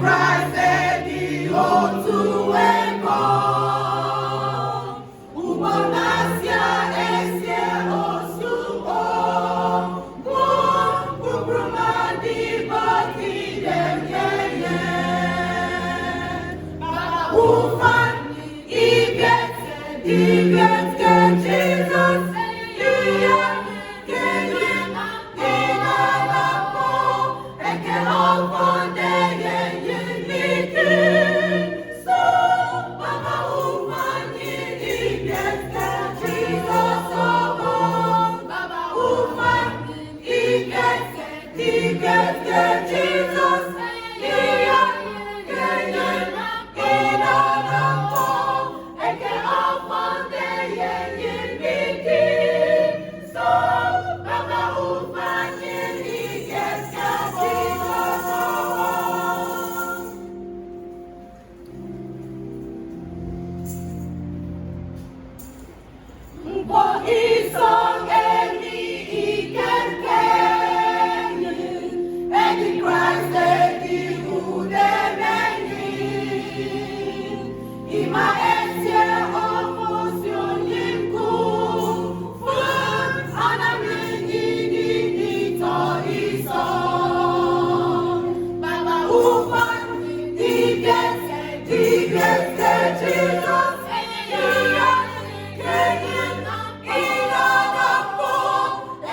Kraịst dị otu ego ugbo na-asịa esie ozugbo bụrụ ma dịbọgide nye ufan ibiete Jesus ihe kenye ịnalapọ eke ọkọ na-enye n'ike so mama ufani ibiete Jesus ọmọ mama ufani ibiete Jesus ihe kenye ịnalapọ eke ọkọ na-enye n'ike so mama ufani ibiete Jesus ọmọ. Mkpọ iso emi ikenkenyi edi Kraịst edi udemeni ima esie ofosi onyinku fun anamenyi ito iso baba ufan ibiete Jesus iya kenye ịnalapọ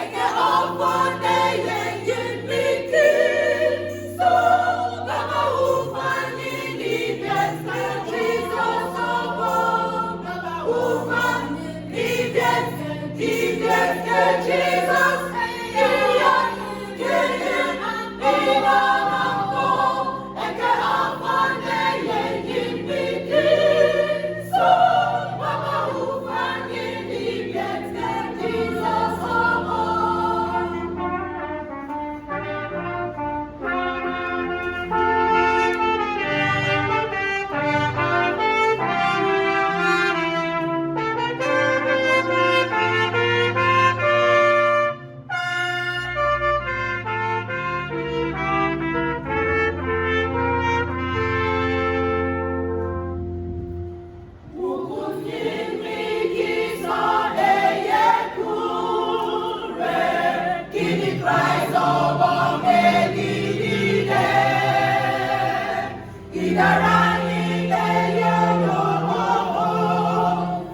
eke ọkọ na-enye n'ike so baba ufani ibiete Jesus ọmọ baba ufani ibiete Jesus iya kenye ịnalapọ eke ọkọ na-enye n'ike so baba ufani ibiete Jesus ọmọ. Kraịst ọgbọ megidide ịdara niile ya n'ọgbọ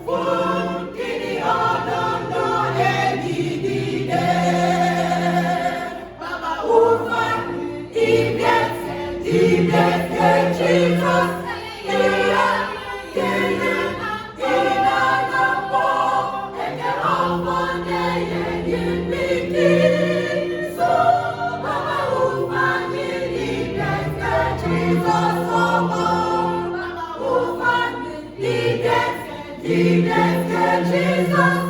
fún kini ọdọndọ egidide baba ufan ibiete Jesus iya kenye ịnalapọ eke ọkọ na-enye n'ike so baba ufani ibiete Jesus ọmọ baba ufani ibiete Jesus